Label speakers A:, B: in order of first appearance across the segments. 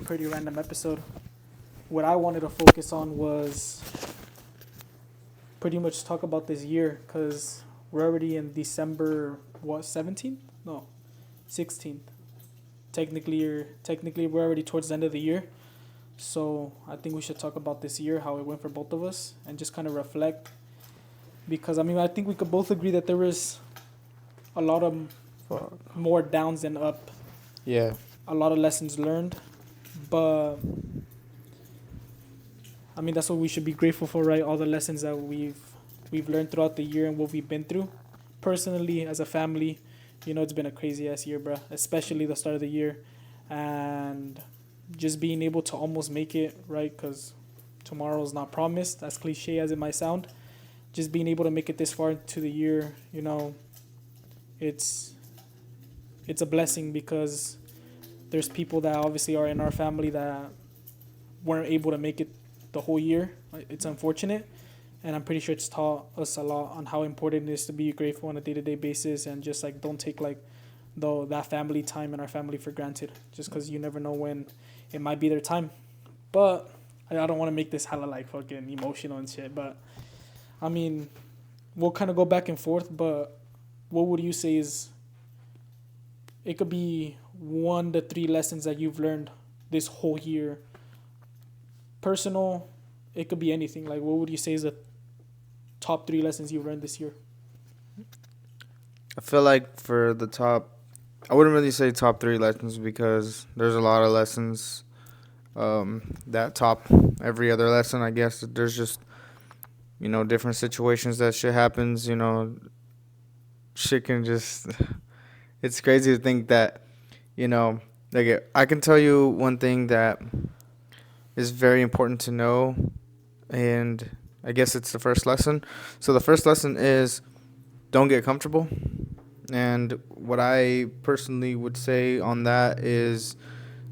A: pretty random episode. What I wanted to focus on was pretty much talk about this year because we're already in December, what, 17th? No, 16th. Technically, we're already towards the end of the year. So I think we should talk about this year, how it went for both of us, and just kind of reflect. Because, I mean, I think we could both agree that there was a lot of more downs than up.
B: Yeah.
A: A lot of lessons learned. But I mean, that's what we should be grateful for, right? All the lessons that we've learned throughout the year and what we've been through. Personally, as a family, it's been a crazy ass year, bruh. Especially the start of the year, and just being able to almost make it, right? Because tomorrow's not promised. As cliche as it might sound, just being able to make it this far into the year, it's a blessing because there's people that obviously are in our family that weren't able to make it the whole year. It's unfortunate, and I'm pretty sure it's taught us a lot on how important it is to be grateful on a day-to-day basis and just like don't take like that family time and our family for granted just because you never know when it might be their time. But I don't want to make this hella like fucking emotional and shit, but I mean, we'll kind of go back and forth, but what would you say is, it could be 1 to 3 lessons that you've learned this whole year? Personal, it could be anything. Like, what would you say is the top 3 lessons you've learned this year?
B: I feel like for the top, I wouldn't really say top 3 lessons because there's a lot of lessons that top every other lesson. I guess there's just, different situations that shit happens, shit can just, it's crazy to think that, like I can tell you one thing that is very important to know, and I guess it's the first lesson. So the first lesson is don't get comfortable. And what I personally would say on that is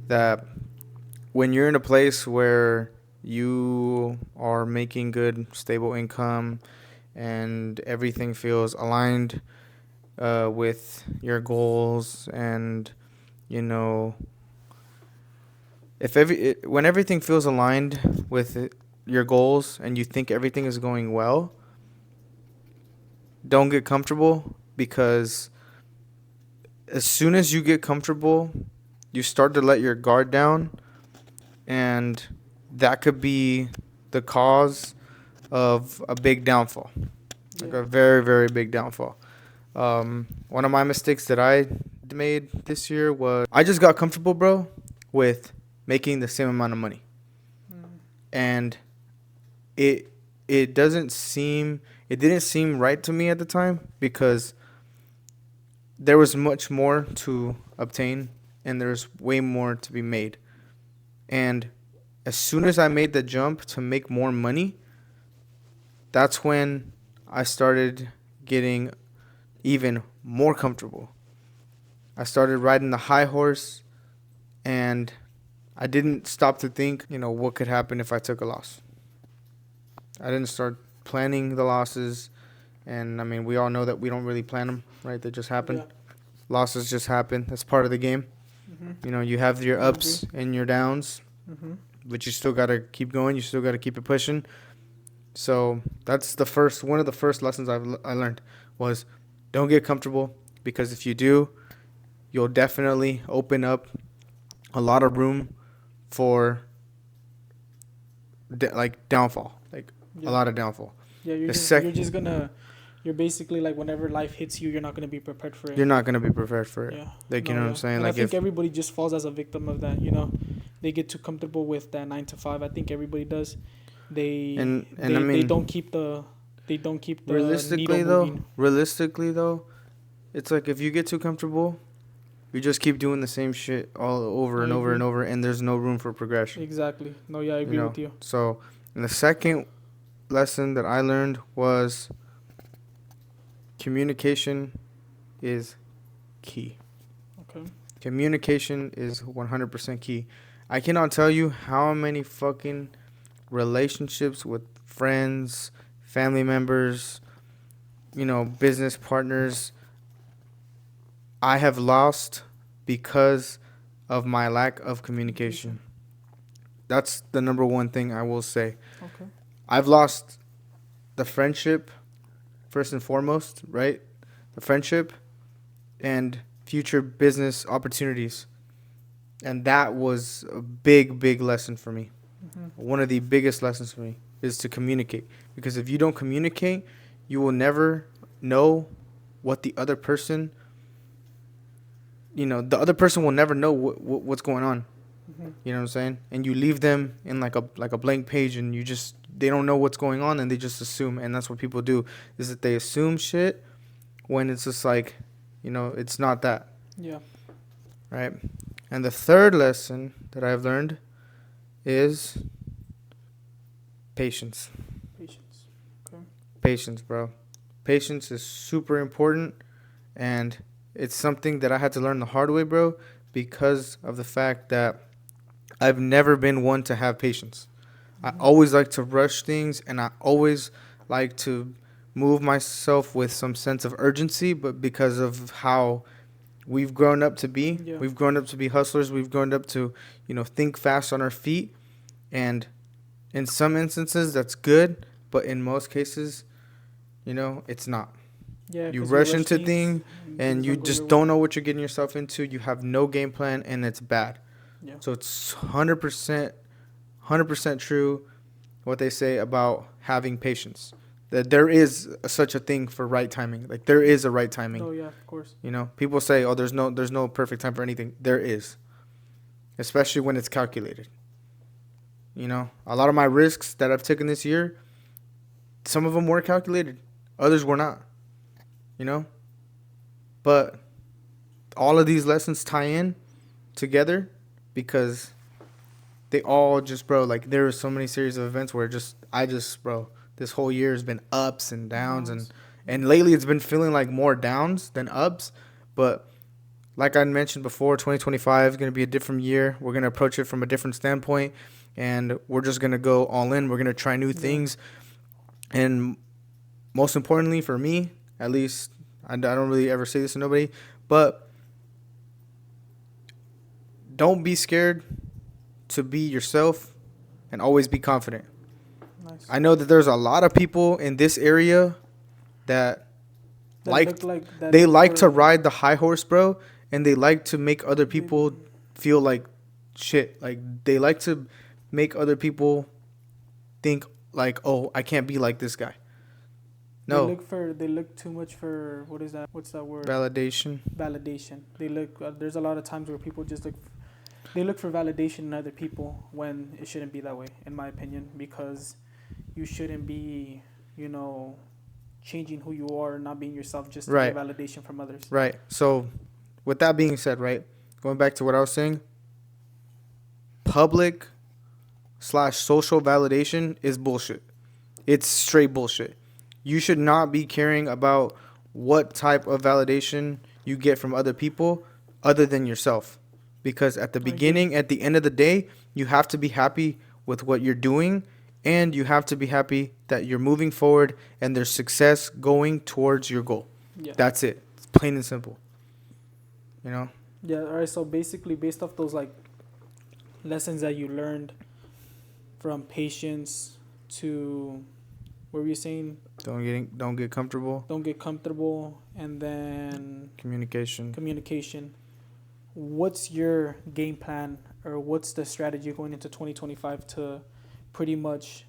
B: that when you're in a place where you are making good, stable income and everything feels aligned with your goals, and, when everything feels aligned with your goals and you think everything is going well, don't get comfortable, because as soon as you get comfortable, you start to let your guard down, and that could be the cause of a big downfall, like a very, very big downfall. One of my mistakes that I made this year was I just got comfortable, bro, with making the same amount of money. And it didn't seem right to me at the time, because there was much more to obtain and there's way more to be made. And as soon as I made the jump to make more money, that's when I started getting even more comfortable. I started riding the high horse, and I didn't stop to think, what could happen if I took a loss. I didn't start planning the losses, and I mean, we all know that we don't really plan them, right? They just happen. Yeah. Losses just happen. That's part of the game. Mm-hmm. You have your ups and your downs, but you still got to keep going. You still got to keep it pushing. So that's one of the first lessons I learned was don't get comfortable, because if you do, you'll definitely open up a lot of room for downfall, a lot of downfall.
A: Yeah, you're basically like, whenever life hits you, you're not gonna be prepared for it.
B: You're not gonna be prepared for it. Yeah. You know what I'm saying?
A: And I think everybody just falls as a victim of that. They get too comfortable with that 9 to 5. I think everybody does. They don't keep the
B: realistically though, it's like if you get too comfortable, you just keep doing the same shit all over and over and over, and there's no room for progression.
A: Exactly. No, yeah, I agree with you.
B: So, and the second lesson that I learned was communication is key.
A: Okay.
B: Communication is 100% key. I cannot tell you how many fucking relationships with friends, family members, business partners I have lost because of my lack of communication. That's the number one thing I will say.
A: Okay.
B: I've lost the friendship first and foremost, right? The friendship and future business opportunities. And that was a big, big lesson for me.
A: Mm-hmm.
B: One of the biggest lessons for me is to communicate. Because if you don't communicate, you will never know what the other person, the other person will never know what's going on.
A: Mm-hmm.
B: You know what I'm saying? And you leave them in like a blank page, and they don't know what's going on, and they just assume. And that's what people do, is that they assume shit when it's just like, it's not that,
A: Yeah.
B: right? And the third lesson that I've learned is patience.
A: Patience. Okay.
B: Patience, bro. Patience is super important, and it's something that I had to learn the hard way, bro, because of the fact that I've never been one to have patience. I
A: Mm-hmm.
B: always like to rush things, and I always like to move myself with some sense of urgency, but because of how we've grown up to be,
A: Yeah.
B: we've grown up to be hustlers, we've grown up to, think fast on our feet, and in some instances that's good, but in most cases, it's not.
A: Yeah,
B: You
A: because you
B: rush
A: rush
B: into
A: things
B: things
A: and
B: and
A: things
B: you
A: don't go your
B: just
A: way.
B: don't know what you're getting yourself into. You have no game plan, and it's bad.
A: Yeah.
B: So it's 100% true what they say about having patience. That there is such a thing for right timing. Like, there is a right timing.
A: Oh yeah, of course.
B: People say, "Oh, there's no perfect time for anything." There is, especially when it's calculated. A lot of my risks that I've taken this year, some of them were calculated, others were not. You know, but all of these lessons tie in together because they all just, bro, like, there were so many series of events where bro, this whole year has been ups and downs, and
A: Downs. Yeah.
B: and lately it's been feeling like more downs than ups. But like I mentioned before, 2025 is going to be a different year. We're going to approach it from a different standpoint, and we're just going to go all in. We're going to try new
A: Yeah.
B: things. And most importantly for me, at least, I don't really ever say this to nobody, but don't be scared to be yourself and always be confident.
A: Nice.
B: I know that there's a lot of people in this area that
A: That
B: like
A: look like that.
B: they
A: Look
B: like to
A: for.
B: ride the high horse, bro, and they like to make other
A: They,
B: people feel like shit. Like, they like to make other people think like, "Oh, I can't be like this guy."
A: they
B: No,
A: look for. They look too much for. What is that? What's that word?
B: validation.
A: Validation. They look. There's a lot of times where people just look. They look for validation in other people when it shouldn't be that way, in my opinion, because you shouldn't be, you know, changing who you are, not being yourself, just to get
B: Right,
A: validation from others.
B: right. So, with that being said, right, going back to what I was saying, public/social validation is bullshit. It's straight bullshit. You should not be caring about what type of validation you get from other people other than yourself. Because at the
A: I agree.
B: beginning, at the end of the day, you have to be happy with what you're doing, and you have to be happy that you're moving forward and there's success going towards your goal.
A: Yeah.
B: That's it. It's plain and simple. You know?
A: Yeah. All right. So basically, based off those like lessons that you learned from patience to, what were you saying?
B: Don't get comfortable.
A: Don't get comfortable, and then
B: Communication.
A: communication. What's your game plan, or what's the strategy going into 2025 to pretty much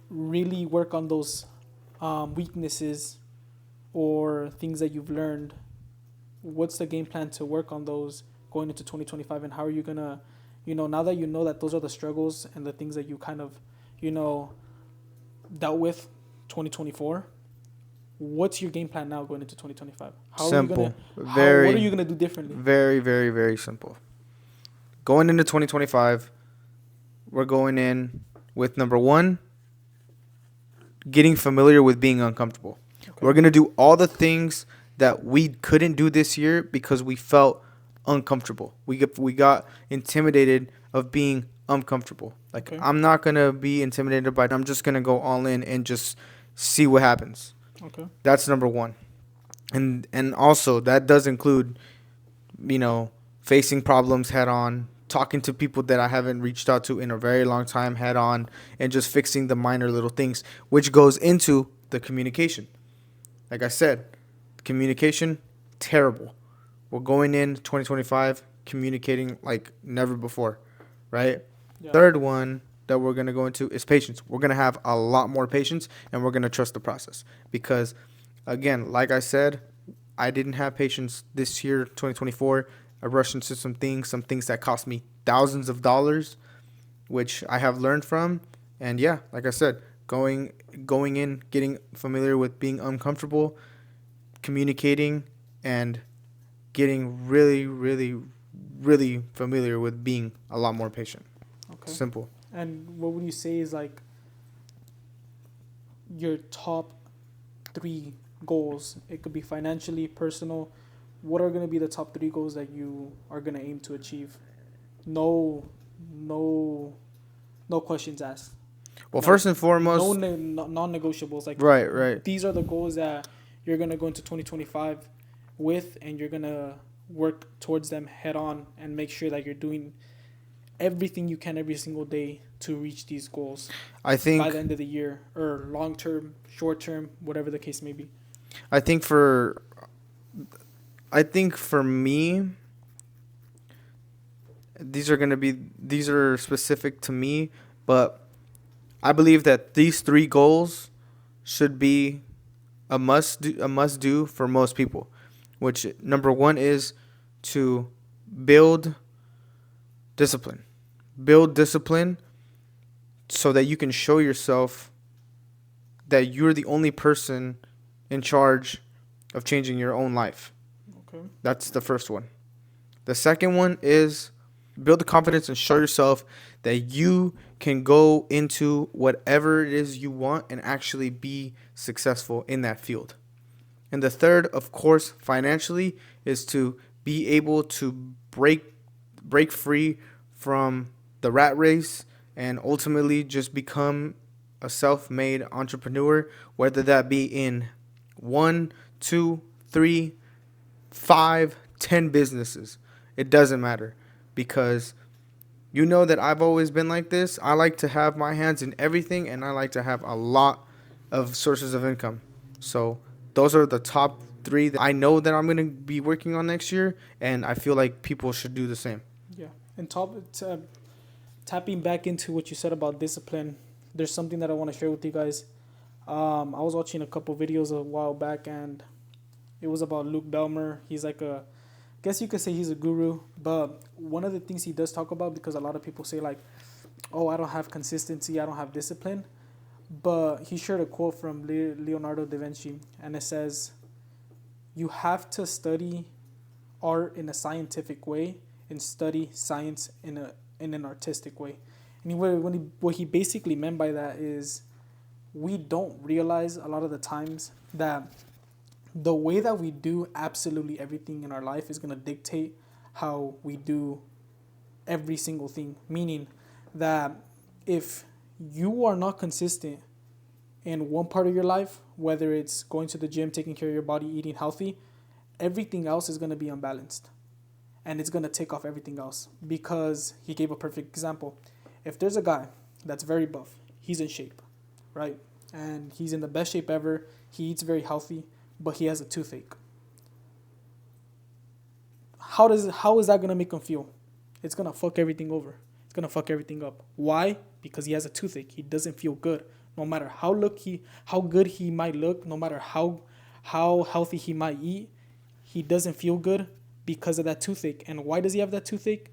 A: really work on those weaknesses or things that you've learned? What's the game plan to work on those going into 2025, and how are you gonna, now that you know that those are the struggles and the things that you kind of, you know, dealt with 2024, what's your game plan now going into 2025? How are you
B: Simple.
A: gonna
B: Very,
A: what are you gonna do differently?
B: very, very, very simple. Going into 2025, we're going in with number one, getting familiar with being uncomfortable.
A: Okay.
B: We're going to do all the things that we couldn't do this year because we felt uncomfortable. We got intimidated of being uncomfortable. Like,
A: Okay.
B: I'm not going to be intimidated by it. I'm just going to go all in and just see what happens.
A: Okay.
B: That's number one. And also that does include, facing problems head on, talking to people that I haven't reached out to in a very long time head on, and just fixing the minor little things, which goes into the communication. Like I said, communication, terrible. We're going in 2025 communicating like never before, right?
A: Yeah.
B: Third one that we're going to go into is patience. We're going to have a lot more patience, and we're going to trust the process because, again, like I said, I didn't have patience this year, 2024. I rushed into some things that cost me thousands of dollars, which I have learned from. And yeah, like I said, going in, getting familiar with being uncomfortable, communicating, and getting really, really, really familiar with being a lot more patient.
A: Okay.
B: Simple.
A: And what would you say is like your top 3 goals? It could be financially, personal. What are going to be the top 3 goals that you are going to aim to achieve? No, no, no questions asked.
B: Well,
A: Like,
B: first and foremost,
A: non-negotiables. Like,
B: right.
A: these are the goals that you're going to go into 2025 with, and you're going to work towards them head on and make sure that you're doing everything you can every single day to reach these goals
B: I think
A: by the end of the year, or long term, short term, whatever the case may be.
B: I think for me, these are specific to me, but I believe that these 3 goals should be a must do for most people, which number 1 is to build discipline. Build discipline so that you can show yourself that you're the only person in charge of changing your own life.
A: Okay.
B: That's the first one. The second one is build the confidence and show yourself that you can go into whatever it is you want and actually be successful in that field. And the third, of course, financially, is to be able to break free from the rat race and ultimately just become a self-made entrepreneur, whether that be in 1, 2, 3, 5, 10 businesses. It doesn't matter, because you know that I've always been like this. I like to have my hands in everything, and I like to have a lot of sources of income. So those are the top 3 that I know that I'm going to be working on next year, and I feel like people should do the same.
A: Yeah. And tapping back into what you said about discipline, there's something that I want to share with you guys. I was watching a couple videos a while back, and it was about Luke Belmer. He's like I guess you could say he's a guru, but one of the things he does talk about, because a lot of people say like, oh, I don't have consistency, I don't have discipline, but he shared a quote from Leonardo da Vinci, and it says, you have to study art in a scientific way and study science in an artistic way. And what he basically meant by that is, we don't realize a lot of the times that the way that we do absolutely everything in our life is going to dictate how we do every single thing. Meaning that if you are not consistent in one part of your life, whether it's going to the gym, taking care of your body, eating healthy, everything else is going to be unbalanced. And it's going to take off everything else. Because he gave a perfect example. If there's a guy that's very buff, he's in shape, right? And he's in the best shape ever. He eats very healthy, but he has a toothache. How is that going to make him feel? It's going to fuck everything over. It's going to fuck everything up. Why? Because he has a toothache. He doesn't feel good. No matter how good he might look, no matter how healthy he might eat, he doesn't feel good because of that toothache. And why does he have that toothache?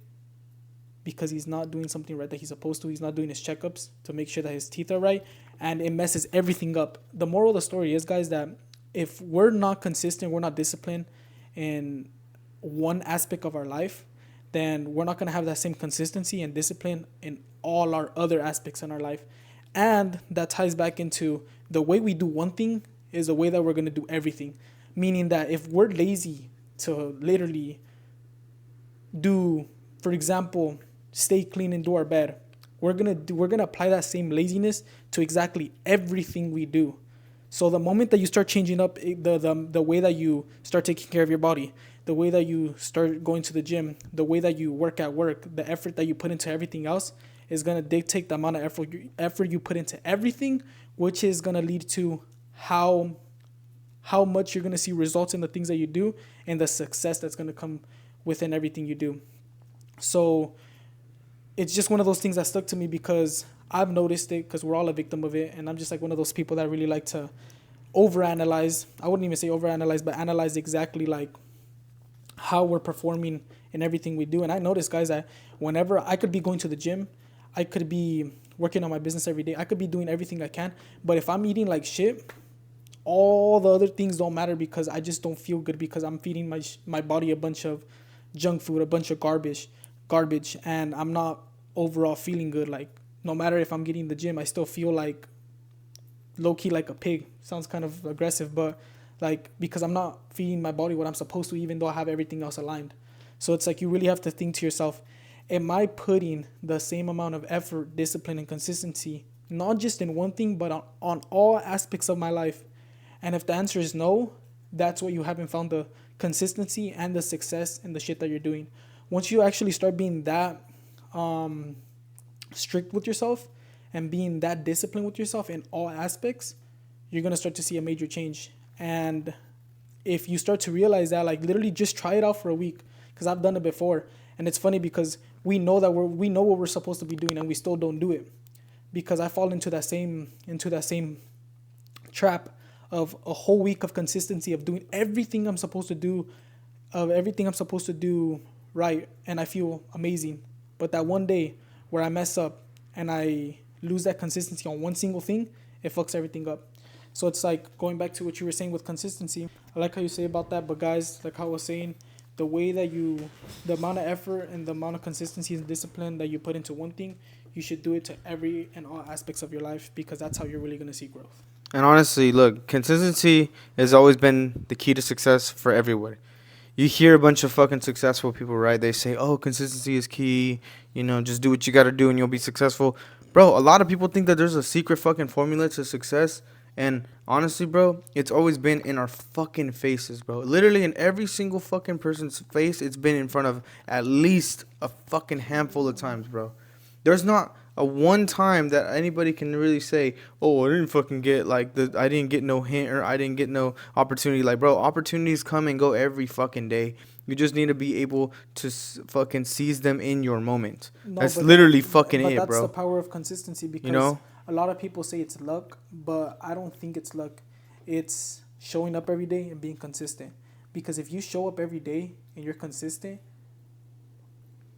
A: Because he's not doing something right that he's supposed to. He's not doing his checkups to make sure that his teeth are right, and it messes everything up. The moral of the story is, guys, that if we're not consistent, we're not disciplined in one aspect of our life, then we're not going to have that same consistency and discipline in all our other aspects in our life. And that ties back into the way we do one thing is the way that we're going to do everything. Meaning that if we're lazy to literally do, for example, stay clean and do our bed, we're gonna apply that same laziness to exactly everything we do. So the moment that you start changing up the way that you start taking care of your body, the way that you start going to the gym, the way that you work at work, the effort that you put into everything else is gonna dictate the amount of effort you put into everything, which is gonna lead to how much you're gonna see results in the things that you do and the success that's gonna come within everything you do. So it's just one of those things that stuck to me because I've noticed it because we're all a victim of it, and I'm just like one of those people that really like to overanalyze. I wouldn't even say overanalyze, but analyze exactly like how we're performing in everything we do. And I notice, guys, that whenever I could be going to the gym, I could be working on my business every day, I could be doing everything I can, but if I'm eating like shit, all the other things don't matter because I just don't feel good because I'm feeding my body a bunch of junk food, a bunch of garbage, and I'm not overall feeling good. Like no matter if I'm getting the gym, I still feel like low key like a pig. Sounds kind of aggressive, but like because I'm not feeding my body what I'm supposed to, even though I have everything else aligned. So it's like you really have to think to yourself, am I putting the same amount of effort, discipline, and consistency, not just in one thing, but on all aspects of my life? And if the answer is no, that's what you haven't found the consistency and the success in the shit that you're doing. Once you actually start being that strict with yourself and being that disciplined with yourself in all aspects, you're going to start to see a major change. And if you start to realize that, like literally just try it out for a week, because I've done it before. And it's funny because we know that we know what we're supposed to be doing and we still don't do it, because I fall into that same trap of a whole week of consistency of doing everything I'm supposed to do, right, and I feel amazing. But that one day where I mess up and I lose that consistency on one single thing, it fucks everything up. So it's like going back to what you were saying with consistency. I like how you say about that, but guys, like how I was saying, the way that the amount of effort and the amount of consistency and discipline that you put into one thing, you should do it to every and all aspects of your life, because that's how you're really going to see growth.
B: And honestly, look, consistency has always been the key to success for everybody. You hear a bunch of fucking successful people, right? They say, "Oh, consistency is key. You know, just do what you got to do and you'll be successful." Bro, a lot of people think that there's a secret fucking formula to success. And honestly, bro, it's always been in our fucking faces, bro. Literally in every single fucking person's face, it's been in front of at least a fucking handful of times, bro. There's not a one time that anybody can really say, "Oh, I didn't fucking get I didn't get no hint or I didn't get no opportunity." Like, bro, opportunities come and go every fucking day. You just need to be able to fucking seize them in your moment.
A: No,
B: that's
A: but
B: literally fucking
A: but
B: it,
A: that's the
B: bro.
A: power of consistency, because
B: You know?
A: a lot of people say it's luck, but I don't think it's luck. It's showing up every day and being consistent. Because if you show up every day and you're consistent,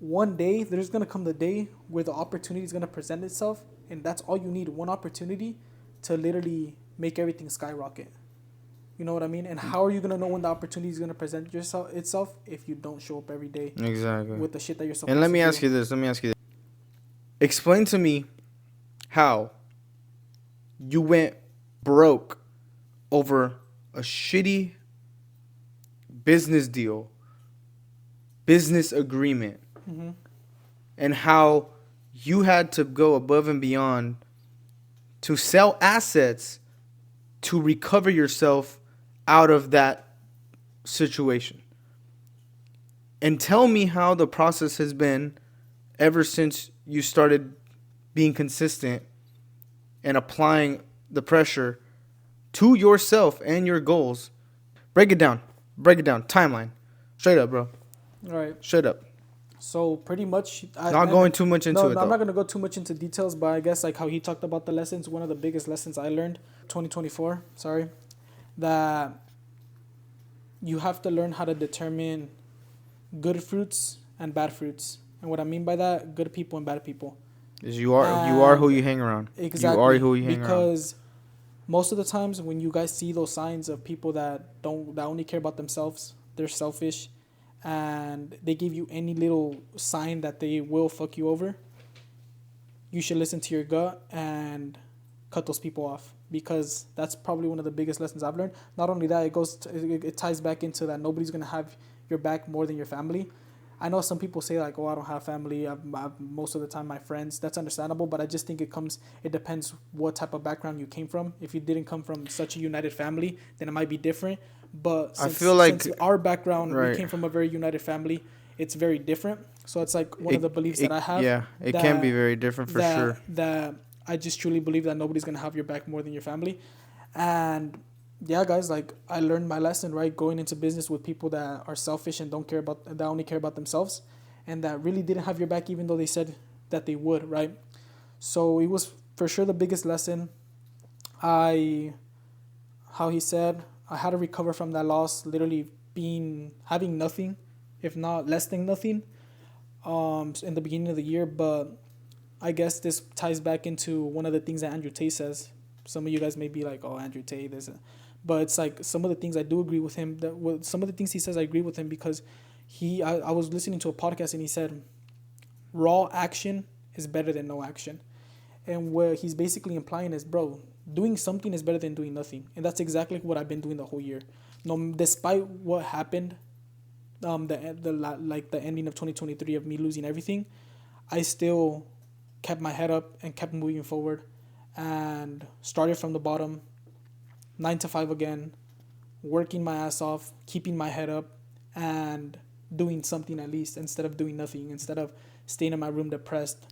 A: one day there's gonna come the day where the opportunity is gonna present itself, and that's all you need, one opportunity to literally make everything skyrocket. You know what I mean? And how are you gonna know when the opportunity is gonna present itself if you don't show up every day
B: Exactly.
A: with the shit that you're supposed
B: And
A: to
B: let me
A: do?
B: ask you this. Explain to me how you went broke over a shitty business deal, business agreement,
A: Mm-hmm.
B: and how you had to go above and beyond to sell assets to recover yourself out of that situation. And tell me how the process has been ever since you started being consistent and applying the pressure to yourself and your goals. Break it down. Break it down. Timeline. Straight up, bro.
A: All right.
B: Straight up.
A: So pretty much,
B: Not going too much into it,
A: no, I'm not
B: though.
A: gonna go too much into details, but I guess like how he talked about the lessons. One of the biggest lessons I learned, 2024. Sorry, that you have to learn how to determine good fruits and bad fruits. And what I mean by that, good people and bad people.
B: Is you are who
A: And
B: you hang around.
A: exactly,
B: You are who you hang around.
A: because most of the times when you guys see those signs of people that only care about themselves, they're selfish, and they give you any little sign that they will fuck you over, you should listen to your gut and cut those people off, because that's probably one of the biggest lessons I've learned. Not only that, it ties back into that nobody's gonna have your back more than your family. I know some people say like, oh, I don't have family. I've most of the time my friends. That's understandable, but I just think it depends what type of background you came from. If you didn't come from such a united family, then it might be different. But
B: I
A: since
B: feel like,
A: since our background, we
B: right.
A: came from a very united family, it's very different. So it's like one of the beliefs that
B: It
A: I have
B: yeah, it can be
A: that
B: very different for sure.
A: that I just truly believe that nobody's gonna have your back more than your family. And yeah, guys, like I learned my lesson, right? Going into business with people that are selfish and that only care about themselves, and that really didn't have your back, even though they said that they would, right? So it was for sure the biggest lesson. I, how he said, I had to recover from that loss, literally having nothing, if not less than nothing, in the beginning of the year. But I guess this ties back into one of the things that Andrew Tate says. Some of you guys may be like, "Oh, Andrew Tate," but it's like some of the things I do agree with him. Some of the things he says, I agree with him because I was listening to a podcast and he said, "Raw action is better than no action," and what he's basically implying is, bro, doing something is better than doing nothing, and that's exactly what I've been doing the whole year. No, despite what happened, the ending of 2023 of me losing everything, I still kept my head up and kept moving forward and started from the bottom, 9 to 5 again, working my ass off, keeping my head up, and doing something at least instead of doing nothing, instead of staying in my room depressed,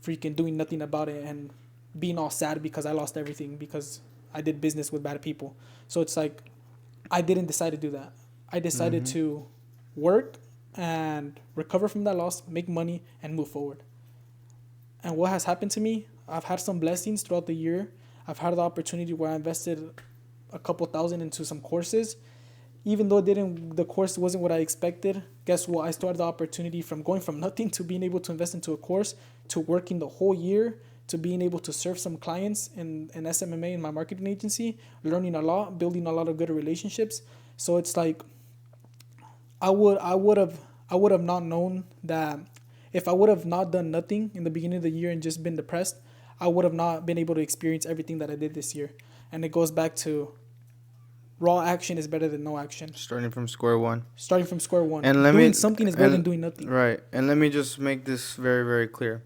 A: freaking doing nothing about it and being all sad because I lost everything because I did business with bad people. So it's like I didn't decide to do that. I decided
B: Mm-hmm.
A: to work and recover from that loss, make money, and move forward. And what has happened to me, I've had some blessings throughout the year. I've had the opportunity where I invested a couple thousand into some courses. Even though the course wasn't what I expected, guess what? I started the opportunity from going from nothing to being able to invest into a course, to working the whole year, to being able to serve some clients in SMMA in my marketing agency, learning a lot, building a lot of good relationships. So it's like I would have not known that if I would have not done nothing in the beginning of the year and just been depressed, I would have not been able to experience everything that I did this year. And it goes back to raw action is better than no action.
B: Starting from square one.
A: Starting from square one.
B: And let
A: Doing
B: me
A: something is better than
B: and
A: doing nothing.
B: right. And let me just make this very, very clear.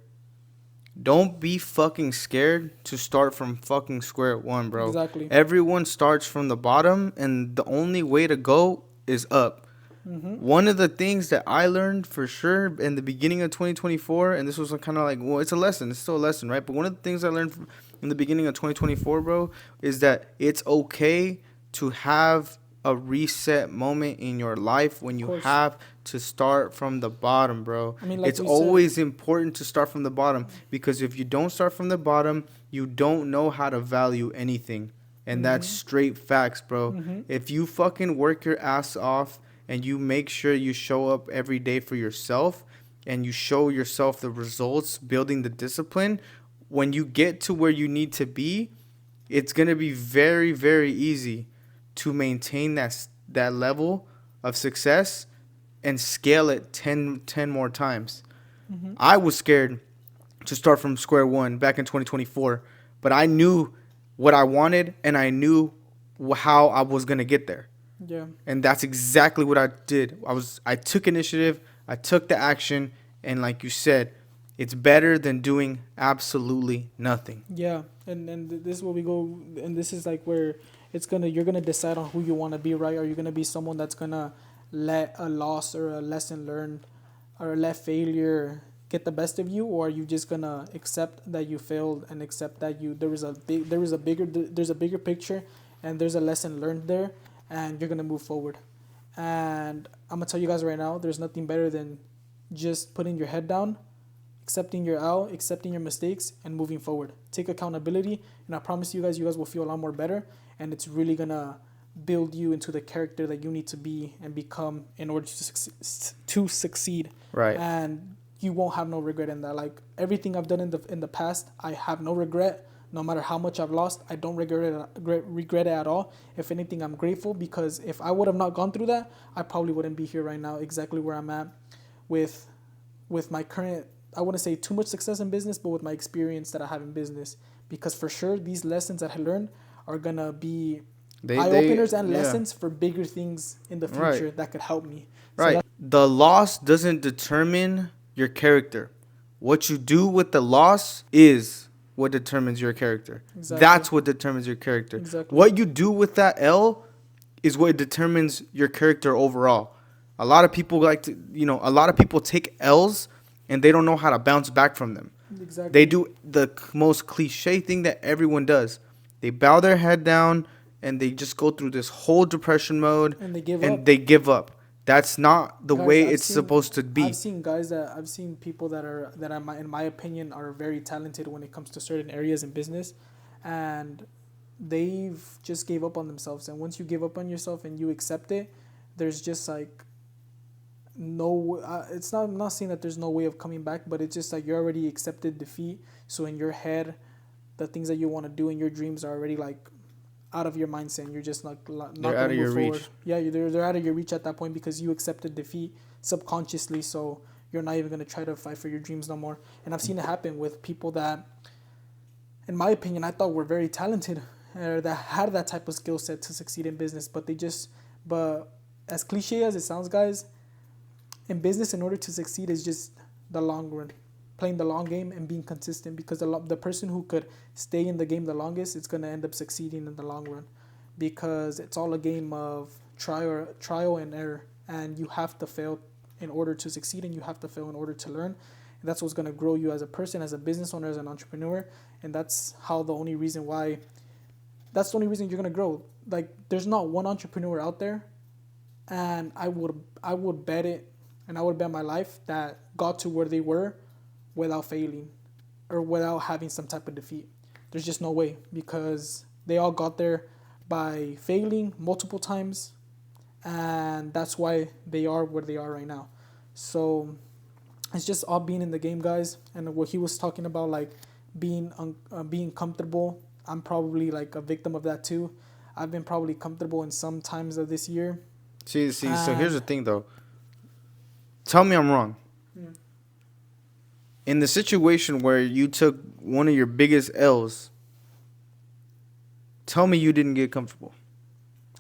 B: Don't be fucking scared to start from fucking square one, bro.
A: Exactly.
B: Everyone starts from the bottom, and the only way to go is up. One of the things that I learned for sure in the beginning of 2024, and this was kind of like, well, it's a lesson. It's still a lesson, right? But one of the things I learned in the beginning of 2024, bro, is that it's okay to have a reset moment in your life when
A: Of
B: you
A: course.
B: have to start from the bottom, bro.
A: I mean, like
B: It's
A: we said,
B: always important to start from the bottom because if you don't start from the bottom, you don't know how to value anything. And that's straight facts, bro. If you fucking work your ass off and you make sure you show up every day for yourself and you show yourself the results, building the discipline, when you get to where you need to be, it's going to be very, very easy to maintain that level of success and scale it 10 more times. I was scared to start from square one back in 2024, but I knew what I wanted and I knew how I was going to get there.
A: yeah.
B: And that's exactly what I did. I took initiative, I took the action, and like you said, it's better than doing absolutely nothing.
A: Yeah, and this is where we go, and this is like where you're gonna decide on who you want to be, right? Are you gonna be someone that's gonna let a loss or a lesson learned or let failure get the best of you, or are you just gonna accept that you failed and accept that there's a bigger picture, and there's a lesson learned there, and you're gonna move forward. And I'm gonna tell you guys right now, there's nothing better than just putting your head down, accepting your out, accepting your mistakes, and moving forward. Take accountability, and I promise you guys will feel a lot more better, and it's really gonna build you into the character that you need to be and become in order to succeed.
B: Right.
A: And you won't have no regret in that. Like everything I've done in the past, I have no regret. No matter how much I've lost, I don't regret it at all. If anything, I'm grateful because if I would have not gone through that, I probably wouldn't be here right now, exactly where I'm at, with my current, I wouldn't say too much success in business, but with my experience that I have in business. Because for sure, these lessons that I learned are gonna be eye openers and lessons for bigger things in the future that could help me. So
B: Right. the loss doesn't determine your character. What you do with the loss is what determines your character.
A: Exactly.
B: That's what determines your character.
A: Exactly.
B: What you do with that L is what determines your character overall. A lot of people a lot of people take L's and they don't know how to bounce back from them.
A: Exactly.
B: They do the most cliche thing that everyone does. They bow their head down and they just go through this whole depression mode
A: And they give
B: and
A: up.
B: they give up. That's not the
A: Guys,
B: way it's supposed to be.
A: I've seen people in my opinion are very talented when it comes to certain areas in business, and they've just gave up on themselves. And once you give up on yourself and you accept it, there's just like no. It's not. I'm not saying that there's no way of coming back, but it's just like you already accepted defeat. So in your head, the things that you want to do in your dreams are already like out of your mindset, and you're just not
B: They're
A: going
B: out
A: to
B: of
A: move
B: your
A: forward.
B: reach.
A: Yeah, they're out of your reach at that point because you accepted defeat subconsciously. So you're not even going to try to fight for your dreams no more. And I've seen it happen with people that, in my opinion, I thought were very talented, that had that type of skill set to succeed in business, but as cliche as it sounds, guys, in business, in order to succeed, is just the long run, playing the long game and being consistent. Because the person who could stay in the game the longest, it's gonna end up succeeding in the long run, because it's all a game of trial and error, and you have to fail in order to succeed, and you have to fail in order to learn. And that's what's gonna grow you as a person, as a business owner, as an entrepreneur, and that's the only reason you're gonna grow. Like, there's not one entrepreneur out there, and I would bet it, and I would bet my life that got to where they were without failing or without having some type of defeat. There's just no way, because they all got there by failing multiple times, and that's why they are where they are right now. So it's just all being in the game, guys. And what he was talking about, like being comfortable, I'm probably like a victim of that too. I've been probably comfortable in some times of this year.
B: See. So here's the
A: And
B: thing, though. Tell me I'm wrong.
A: mm,
B: In the situation where you took one of your biggest L's, tell me you didn't get comfortable.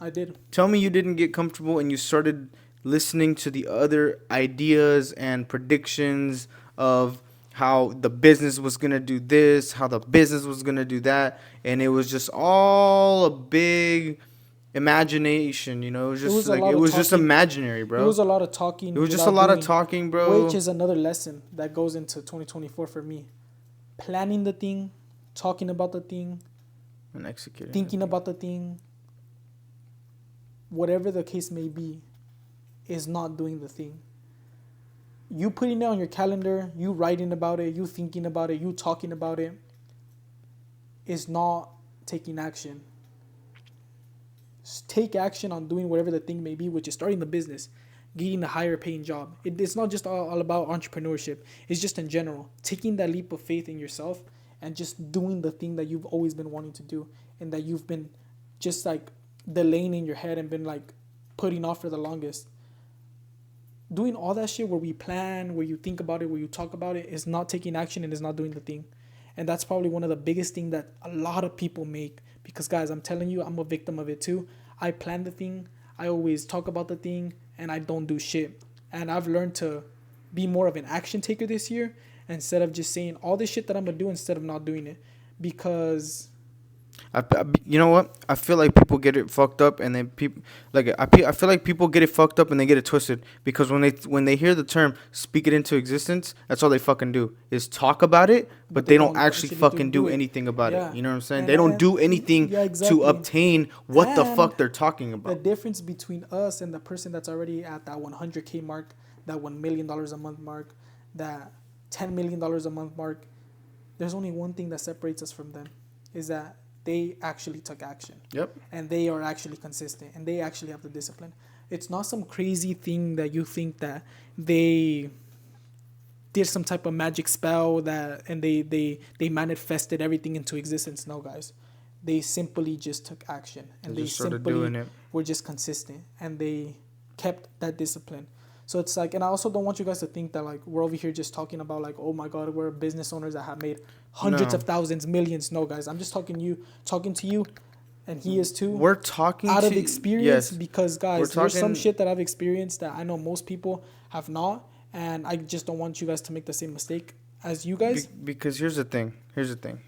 A: I did.
B: Tell me you didn't get comfortable and you started listening to the other ideas and predictions of how the business was going to do this, how the business was going to do that, and it was just all a big imagination, It was
A: It was
B: just
A: a
B: like
A: lot
B: it
A: of
B: was just
A: talking.
B: imaginary,
A: It
B: bro.
A: was a lot of talking
B: It was just a
A: without
B: lot of
A: doing,
B: talking,
A: which
B: bro.
A: is another lesson that goes into 2024 for me. Planning the thing, talking about the thing,
B: And executing.
A: thinking about the thing, whatever the case may be, is not doing the thing. You putting it on your calendar, you writing about it, you thinking about it, you talking about it, is not taking action. Take action on doing whatever the thing may be, which is starting the business, getting a higher paying job. It's not just all about entrepreneurship. It's just in general. Taking that leap of faith in yourself and just doing the thing that you've always been wanting to do, and that you've been just like delaying in your head and been like putting off for the longest. Doing all that shit where we plan, where you think about it, where you talk about it, is not taking action and is not doing the thing. And that's probably one of the biggest things that a lot of people make. Because, guys, I'm telling you, I'm a victim of it too. I plan the thing, I always talk about the thing, and I don't do shit. And I've learned to be more of an action taker this year, instead of just saying all this shit that I'm gonna do instead of not doing it. Because
B: You know what? I feel like people get it fucked up, and then I feel like people get it fucked up and they get it twisted, because when they hear the term "speak it into existence," that's all they fucking do is talk about it, but they don't actually fucking do anything about it.
A: Yeah.
B: You know what I'm saying?
A: And
B: They don't do anything
A: yeah,
B: to
A: exactly.
B: obtain what the
A: And
B: fuck they're talking
A: the
B: about.
A: difference between us and the person that's already at that 100K mark, that $1 million a month mark, that $10 million a month mark, there's only one thing that separates us from them, is that they actually took action.
B: Yep.
A: And they are actually consistent, and they actually have the discipline. It's not some crazy thing that you think that they did some type of magic spell and they manifested everything into existence. No, guys. They simply just took action, and
B: They
A: they
B: just started
A: simply
B: doing it.
A: were just consistent, and they kept that discipline. So it's like, and I also don't want you guys to think that like we're over here just talking about like, oh my god, we're business owners that have made hundreds
B: No.
A: of thousands, millions. No, guys, I'm just talking to you, and he is too,
B: We're talking
A: out of
B: to
A: experience,
B: yes.
A: because
B: We're
A: guys, there's some
B: talking
A: shit that I've experienced that I know most people have not, and I just don't want you guys to make the same mistake as you guys.
B: because here's the thing. Here's the thing.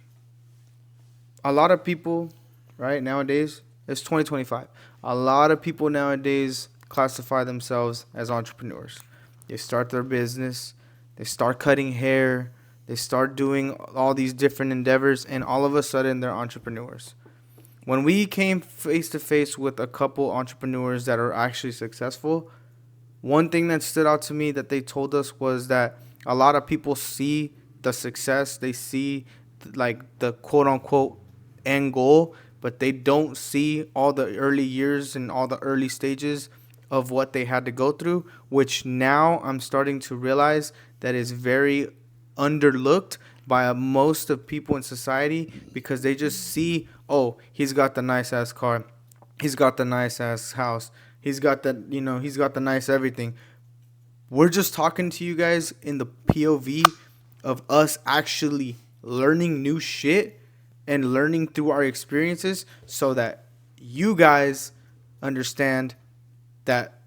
B: A lot of people, right, nowadays, it's 2025. A lot of people nowadays classify themselves as entrepreneurs. They start their business, they start cutting hair, they start doing all these different endeavors, and all of a sudden they're entrepreneurs. When we came face to face with a couple entrepreneurs that are actually successful, one thing that stood out to me that they told us was that a lot of people see the success, they see like the quote unquote end goal, but they don't see all the early years and all the early stages of what they had to go through, which now I'm starting to realize that is very underlooked by most of people in society, because they just see, oh, he's got the nice ass car, he's got the nice ass house, he's got the, he's got the nice everything. We're just talking to you guys in the POV of us actually learning new shit and learning through our experiences, so that you guys understand that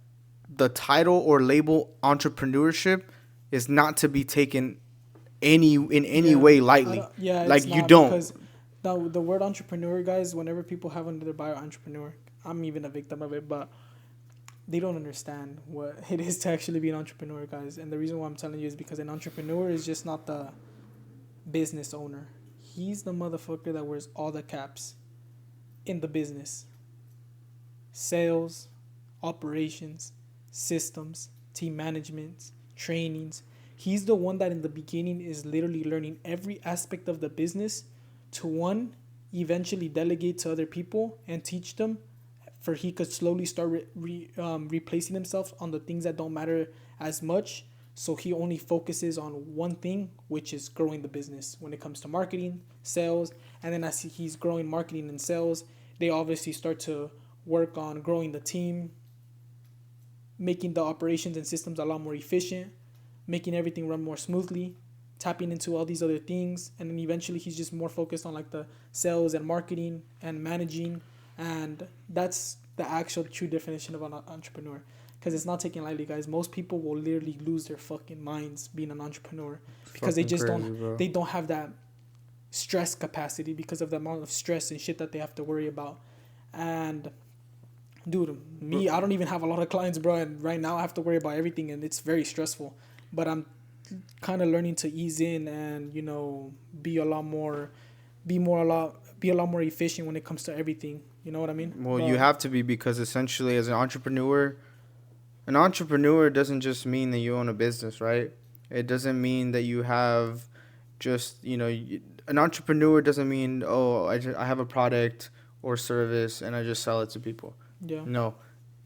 B: the title or label entrepreneurship is not to be taken any
A: Yeah,
B: way lightly.
A: yeah, it's
B: Like, you
A: not,
B: don't.
A: because the word entrepreneur, guys, whenever people have under their bio entrepreneur, I'm even a victim of it, but they don't understand what it is to actually be an entrepreneur, guys. And the reason why I'm telling you is because an entrepreneur is just not the business owner. He's the motherfucker that wears all the caps in the business: sales, operations, systems, team management, trainings. He's the one that in the beginning is literally learning every aspect of the business to, one, eventually delegate to other people and teach them, for he could slowly start replacing himself on the things that don't matter as much. So he only focuses on one thing, which is growing the business when it comes to marketing, sales. And then as he's growing marketing and sales, they obviously start to work on growing the team, making the operations and systems a lot more efficient, making everything run more smoothly, tapping into all these other things. And then eventually he's just more focused on like the sales and marketing and managing. And that's the actual true definition of an entrepreneur, because it's not taken lightly, guys. Most people will literally lose their fucking minds being an entrepreneur, because they
B: Fucking
A: just
B: crazy, bro.
A: don't have that stress capacity because of the amount of stress and shit that they have to worry about. And dude, me, I don't even have a lot of clients, bro, and right now I have to worry about everything, and it's very stressful. But I'm kind of learning to ease in and be a lot more, be a lot more efficient when it comes to everything. You know what I mean?
B: Well, you
A: But
B: have to be, because essentially as an entrepreneur doesn't just mean that you own a business, right? It doesn't mean that you have just, an entrepreneur doesn't mean, oh, I have a product or service and I just sell it to people.
A: yeah,
B: No.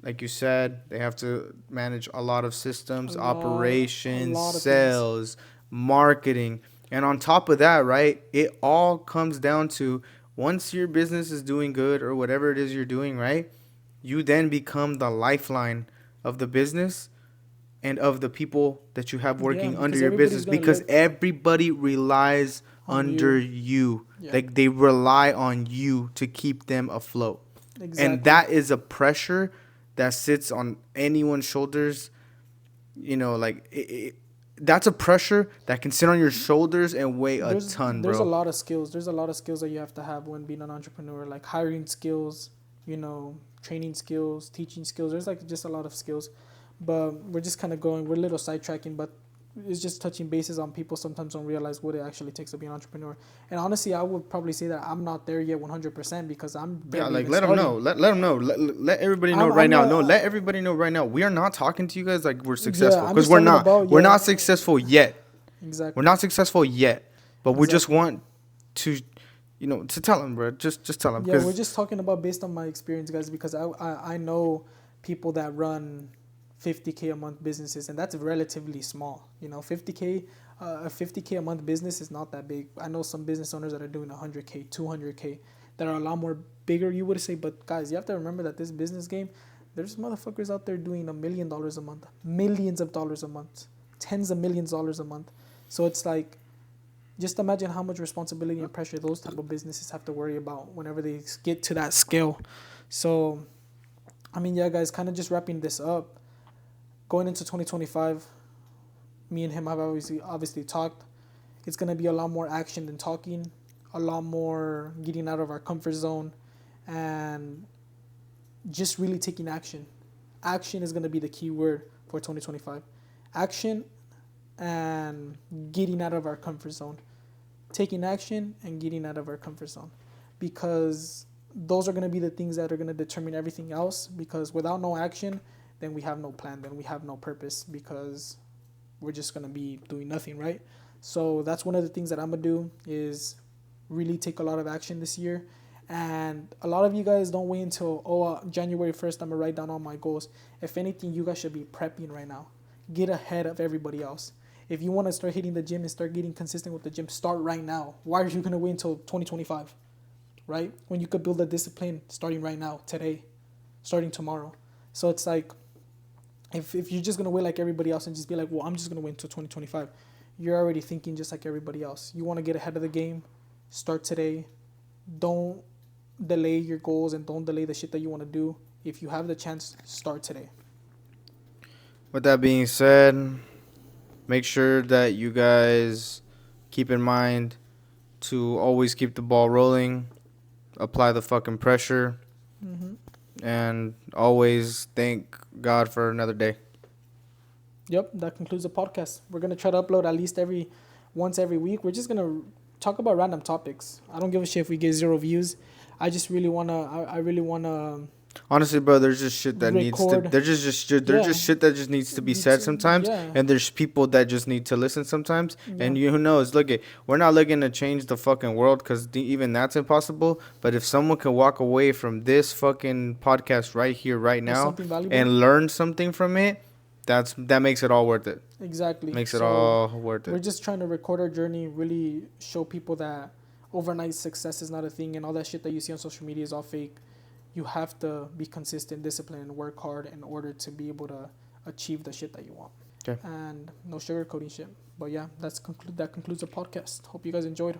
B: Like you said, they have to manage a lot of
A: a
B: systems,
A: lot, a
B: operations,
A: lot of things.
B: sales, marketing. And on top of that, right, it all comes down to, once your business is doing good or whatever it is you're doing, right, you then become the lifeline of the business and of the people that you have
A: Yeah,
B: working under
A: because
B: your
A: everybody's
B: business,
A: gonna
B: because
A: look
B: everybody relies
A: on
B: under
A: you.
B: you.
A: Yeah,
B: Like, they rely on you to keep them afloat. And
A: exactly.
B: that is a pressure that sits on anyone's shoulders. Like, that's a pressure that can sit on your shoulders and weigh a ton,
A: There's a
B: bro.
A: lot of skills. There's a lot of skills that you have to have when being an entrepreneur, like hiring skills, training skills, teaching skills. There's like just a lot of skills. But we're just kind of we're a little sidetracking, but it's just touching bases on people sometimes don't realize what it actually takes to be an entrepreneur. And honestly, I would probably say that I'm not there yet 100%, because I'm
B: Yeah,
A: barely
B: like,
A: even
B: let them know.
A: starting.
B: Let them know. Let everybody know right
A: I'm
B: now.
A: not,
B: No, let everybody know right now. We are not talking to you guys like we're
A: yeah,
B: successful,
A: I'm
B: because
A: just
B: we're
A: talking
B: not.
A: about,
B: We're
A: yeah,
B: not successful yet. We're
A: exactly,
B: not successful yet. But we just
A: exactly.
B: want to, to tell them, bro. Just tell them,
A: Yeah, we're
B: because
A: just talking about based on my experience, guys, because I know people that run 50K a month businesses, and that's relatively small. 50K, a 50K a month business is not that big. I know some business owners that are doing 100K, 200K, that are a lot more bigger, you would say. But guys, you have to remember that this business game, there's motherfuckers out there doing $1 million a month, millions of dollars a month, tens of millions of dollars a month. So it's like, just imagine how much responsibility and pressure those type of businesses have to worry about whenever they get to that scale. So, I mean, yeah, guys, kind of just wrapping this up. Going into 2025, me and him have obviously talked. It's gonna be a lot more action than talking, a lot more getting out of our comfort zone, and just really taking action. Action is gonna be the key word for 2025. Action and getting out of our comfort zone. Taking action and getting out of our comfort zone, because those are going to be the things that are going to determine everything else. Because without no action, then we have no plan, then we have no purpose, because we're just going to be doing nothing, right? So that's one of the things that I'm going to do, is really take a lot of action this year. And a lot of you guys don't wait until January 1st I'm going to write down all my goals. If anything, you guys should be prepping right now. Get ahead of everybody else. If you want to start hitting the gym and start getting consistent with the gym, start right now. Why are you going to wait until 2025, right? When you could build a discipline starting right now, today, starting tomorrow. So it's like, if you're just going to wait like everybody else and just be like, well, I'm just going to wait until 2025, you're already thinking just like everybody else. You want to get ahead of the game, start today. Don't delay your goals and don't delay the shit that you want to do. If you have the chance, start today.
B: With that being said, make sure that you guys keep in mind to always keep the ball rolling, apply the fucking pressure, and always thank God for another day.
A: Yep, that concludes the podcast. We're going to try to upload at least once every week. We're just going to talk about random topics. I don't give a shit if we get 0 views. I just really want to, I really want to
B: Honestly, bro, there's just shit that needs to.
A: record.
B: There's just shit that just needs to be said sometimes,
A: Yeah.
B: and there's people that just need to listen sometimes.
A: Yeah.
B: And who knows? Look, we're not looking to change the fucking world, because even that's impossible. But if someone can walk away from this fucking podcast right here, right now,
A: something valuable.
B: and learn something from it, that makes it all worth it.
A: Exactly.
B: Makes it all worth
A: We're
B: it.
A: just trying to record our journey, really show people that overnight success is not a thing, and all that shit that you see on social media is all fake. You have to be consistent, disciplined, and work hard in order to be able to achieve the shit that you want.
B: Okay.
A: And no sugarcoating shit. But yeah, that concludes the podcast. Hope you guys enjoyed.